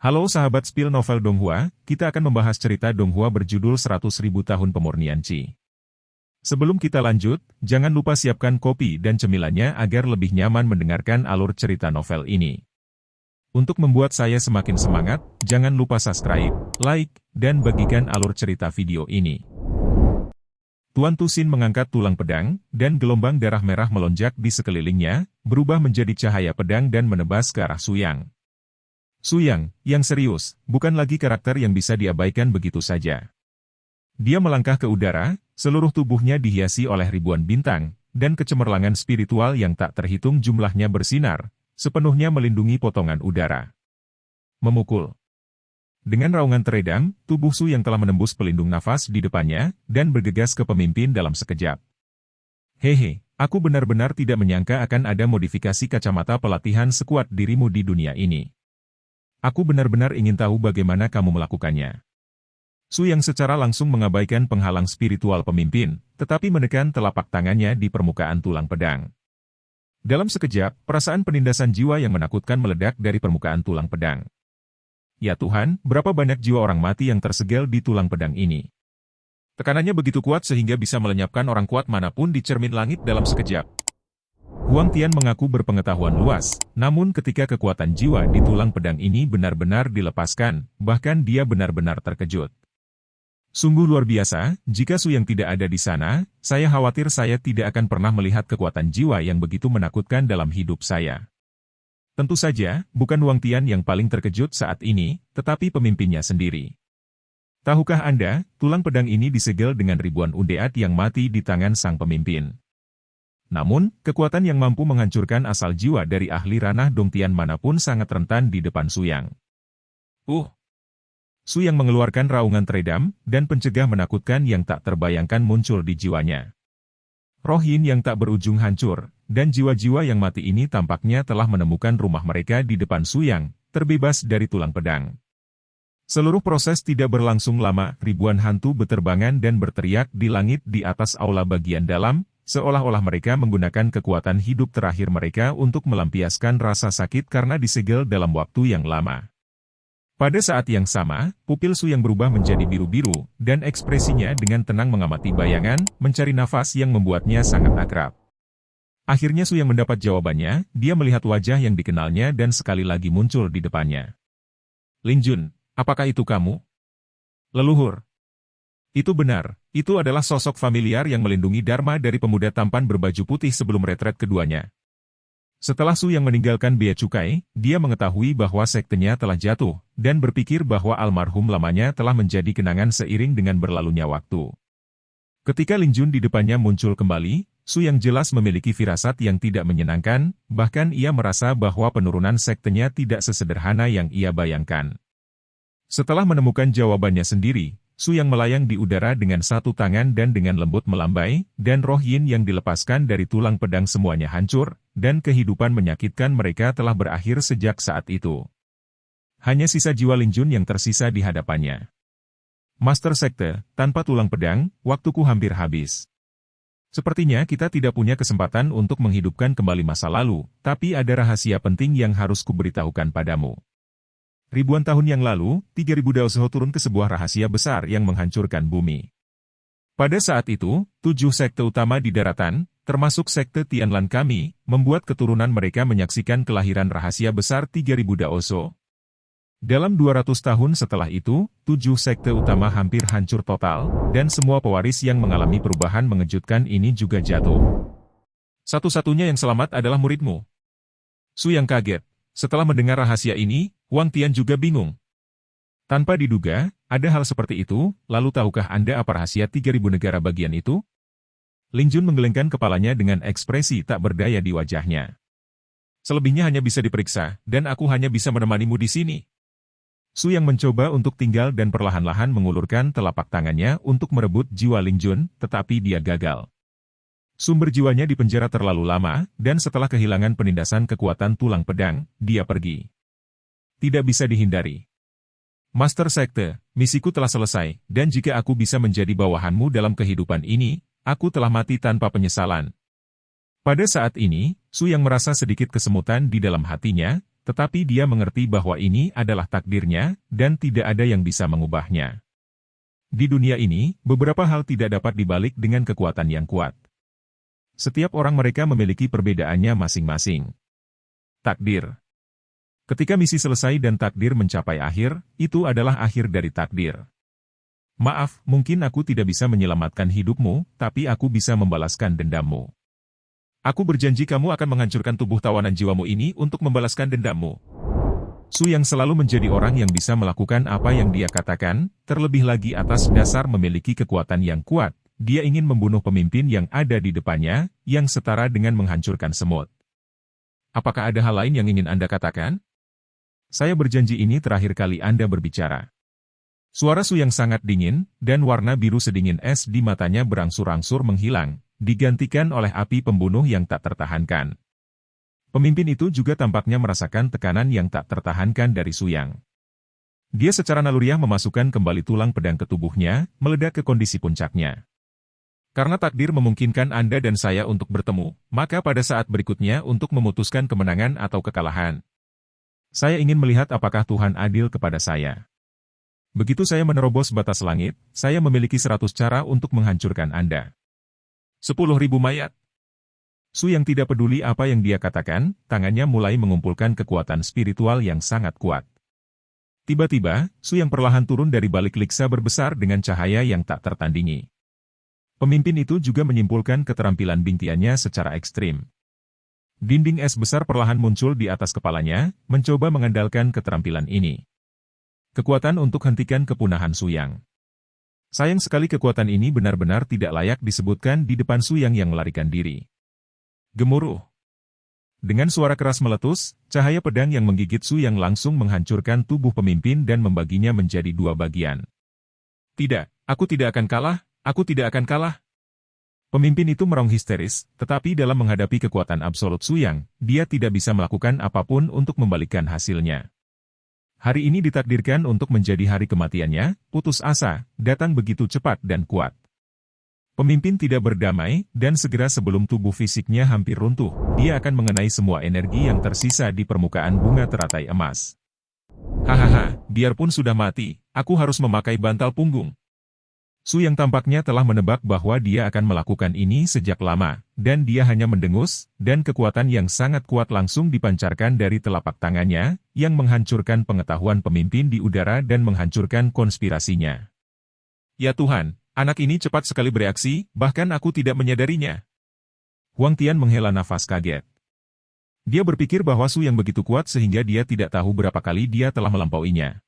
Halo sahabat spill novel Donghua, kita akan membahas cerita Donghua berjudul 100.000 tahun pemurnian Qi. Sebelum kita lanjut, jangan lupa siapkan kopi dan cemilannya agar lebih nyaman mendengarkan alur cerita novel ini. Untuk membuat saya semakin semangat, jangan lupa subscribe, like, dan bagikan alur cerita video ini. Tuan Tusin mengangkat tulang pedang, dan gelombang darah merah melonjak di sekelilingnya, berubah menjadi cahaya pedang dan menebas ke arah Suyang. Suyang, yang serius, bukan lagi karakter yang bisa diabaikan begitu saja. Dia melangkah ke udara, seluruh tubuhnya dihiasi oleh ribuan bintang, dan kecemerlangan spiritual yang tak terhitung jumlahnya bersinar, sepenuhnya melindungi potongan udara. Memukul. Dengan raungan teredam, tubuh Su yang telah menembus pelindung nafas di depannya, dan bergegas ke pemimpin dalam sekejap. Hehe, aku benar-benar tidak menyangka akan ada modifikasi kacamata pelatihan sekuat dirimu di dunia ini. Aku benar-benar ingin tahu bagaimana kamu melakukannya. Su yang secara langsung mengabaikan penghalang spiritual pemimpin, tetapi menekan telapak tangannya di permukaan tulang pedang. Dalam sekejap, perasaan penindasan jiwa yang menakutkan meledak dari permukaan tulang pedang. Ya Tuhan, berapa banyak jiwa orang mati yang tersegel di tulang pedang ini. Tekanannya begitu kuat sehingga bisa melenyapkan orang kuat manapun di cermin langit dalam sekejap. Huang Tian mengaku berpengetahuan luas, namun ketika kekuatan jiwa di tulang pedang ini benar-benar dilepaskan, bahkan dia benar-benar terkejut. Sungguh luar biasa, jika Su yang tidak ada di sana, saya khawatir saya tidak akan pernah melihat kekuatan jiwa yang begitu menakutkan dalam hidup saya. Tentu saja, bukan Huang Tian yang paling terkejut saat ini, tetapi pemimpinnya sendiri. Tahukah Anda, tulang pedang ini disegel dengan ribuan undeat yang mati di tangan sang pemimpin. Namun, kekuatan yang mampu menghancurkan asal jiwa dari ahli ranah Dongtian manapun sangat rentan di depan Suyang. Suyang mengeluarkan raungan teredam, dan pencegah menakutkan yang tak terbayangkan muncul di jiwanya. Roh Yin yang tak berujung hancur, dan jiwa-jiwa yang mati ini tampaknya telah menemukan rumah mereka di depan Suyang, terbebas dari tulang pedang. Seluruh proses tidak berlangsung lama, ribuan hantu beterbangan dan berteriak di langit di atas aula bagian dalam, seolah-olah mereka menggunakan kekuatan hidup terakhir mereka untuk melampiaskan rasa sakit karena disegel dalam waktu yang lama. Pada saat yang sama, pupil Su yang berubah menjadi biru-biru, dan ekspresinya dengan tenang mengamati bayangan, mencari nafas yang membuatnya sangat akrab. Akhirnya Su yang mendapat jawabannya, dia melihat wajah yang dikenalnya dan sekali lagi muncul di depannya. Lin Jun, apakah itu kamu? Leluhur. Itu benar, itu adalah sosok familiar yang melindungi Dharma dari pemuda tampan berbaju putih sebelum retret keduanya. Setelah Su yang meninggalkan Bea Cukai, dia mengetahui bahwa sektenya telah jatuh, dan berpikir bahwa almarhum lamanya telah menjadi kenangan seiring dengan berlalunya waktu. Ketika Lin Jun di depannya muncul kembali, Su yang jelas memiliki firasat yang tidak menyenangkan, bahkan ia merasa bahwa penurunan sektenya tidak sesederhana yang ia bayangkan. Setelah menemukan jawabannya sendiri, Su yang melayang di udara dengan satu tangan dan dengan lembut melambai, dan roh Yin yang dilepaskan dari tulang pedang semuanya hancur, dan kehidupan menyakitkan mereka telah berakhir sejak saat itu. Hanya sisa jiwa Lin Jun yang tersisa di hadapannya. Master Sekte, tanpa tulang pedang, waktuku hampir habis. Sepertinya kita tidak punya kesempatan untuk menghidupkan kembali masa lalu, tapi ada rahasia penting yang harus kuberitahukan padamu. Ribuan tahun yang lalu, 3.000 Daoseho turun ke sebuah rahasia besar yang menghancurkan bumi. Pada saat itu, 7 sekte utama di daratan, termasuk sekte Tianlan kami, membuat keturunan mereka menyaksikan kelahiran rahasia besar 3.000 Daoseho. Dalam 200 tahun setelah itu, 7 sekte utama hampir hancur total, dan semua pewaris yang mengalami perubahan mengejutkan ini juga jatuh. Satu-satunya yang selamat adalah muridmu. Su yang kaget. Setelah mendengar rahasia ini, Huang Tian juga bingung. Tanpa diduga, ada hal seperti itu, lalu tahukah Anda apa rahasia 3.000 negara bagian itu? Lin Jun menggelengkan kepalanya dengan ekspresi tak berdaya di wajahnya. Selebihnya hanya bisa diperiksa, dan aku hanya bisa menemanimu di sini. Su yang mencoba untuk tinggal dan perlahan-lahan mengulurkan telapak tangannya untuk merebut jiwa Lin Jun, tetapi dia gagal. Sumber jiwanya di penjara terlalu lama, dan setelah kehilangan penindasan kekuatan tulang pedang, dia pergi. Tidak bisa dihindari. Master Sekte, misiku telah selesai, dan jika aku bisa menjadi bawahanmu dalam kehidupan ini, aku telah mati tanpa penyesalan. Pada saat ini, Su yang merasa sedikit kesemutan di dalam hatinya, tetapi dia mengerti bahwa ini adalah takdirnya, dan tidak ada yang bisa mengubahnya. Di dunia ini, beberapa hal tidak dapat dibalik dengan kekuatan yang kuat. Setiap orang mereka memiliki perbedaannya masing-masing. Takdir. Ketika misi selesai dan takdir mencapai akhir, itu adalah akhir dari takdir. Maaf, mungkin aku tidak bisa menyelamatkan hidupmu, tapi aku bisa membalaskan dendammu. Aku berjanji kamu akan menghancurkan tubuh tawanan jiwamu ini untuk membalaskan dendammu. Su Yang selalu menjadi orang yang bisa melakukan apa yang dia katakan, terlebih lagi atas dasar memiliki kekuatan yang kuat. Dia ingin membunuh pemimpin yang ada di depannya, yang setara dengan menghancurkan semut. Apakah ada hal lain yang ingin Anda katakan? Saya berjanji ini terakhir kali Anda berbicara. Suara Su Yang sangat dingin, dan warna biru sedingin es di matanya berangsur-angsur menghilang, digantikan oleh api pembunuh yang tak tertahankan. Pemimpin itu juga tampaknya merasakan tekanan yang tak tertahankan dari Su Yang. Dia secara naluriah memasukkan kembali tulang pedang ke tubuhnya, meledak ke kondisi puncaknya. Karena takdir memungkinkan Anda dan saya untuk bertemu, maka pada saat berikutnya untuk memutuskan kemenangan atau kekalahan. Saya ingin melihat apakah Tuhan adil kepada saya. Begitu saya menerobos batas langit, saya memiliki 100 cara untuk menghancurkan Anda. 10.000 mayat. Su Yang tidak peduli apa yang dia katakan, tangannya mulai mengumpulkan kekuatan spiritual yang sangat kuat. Tiba-tiba, Su Yang perlahan turun dari balik liksa berbesar dengan cahaya yang tak tertandingi. Pemimpin itu juga menyimpulkan keterampilan bintiannya secara ekstrim. Dinding es besar perlahan muncul di atas kepalanya, mencoba mengandalkan keterampilan ini. Kekuatan untuk hentikan kepunahan Su Yang. Sayang sekali kekuatan ini benar-benar tidak layak disebutkan di depan Su Yang melarikan diri. Gemuruh. Dengan suara keras meletus, cahaya pedang yang menggigit Su Yang langsung menghancurkan tubuh pemimpin dan membaginya menjadi 2 bagian. Tidak, aku tidak akan kalah, aku tidak akan kalah. Pemimpin itu meraung histeris, tetapi dalam menghadapi kekuatan absolut Su Yang, dia tidak bisa melakukan apapun untuk membalikkan hasilnya. Hari ini ditakdirkan untuk menjadi hari kematiannya, putus asa, datang begitu cepat dan kuat. Pemimpin tidak berdamai, dan segera sebelum tubuh fisiknya hampir runtuh, dia akan mengenai semua energi yang tersisa di permukaan bunga teratai emas. Hahaha, biarpun sudah mati, aku harus memakai bantal punggung. Su Yang tampaknya telah menebak bahwa dia akan melakukan ini sejak lama, dan dia hanya mendengus, dan kekuatan yang sangat kuat langsung dipancarkan dari telapak tangannya, yang menghancurkan pengetahuan pemimpin di udara dan menghancurkan konspirasinya. Ya Tuhan, anak ini cepat sekali bereaksi, bahkan aku tidak menyadarinya. Huang Tian menghela nafas kaget. Dia berpikir bahwa Su Yang begitu kuat sehingga dia tidak tahu berapa kali dia telah melampauinya.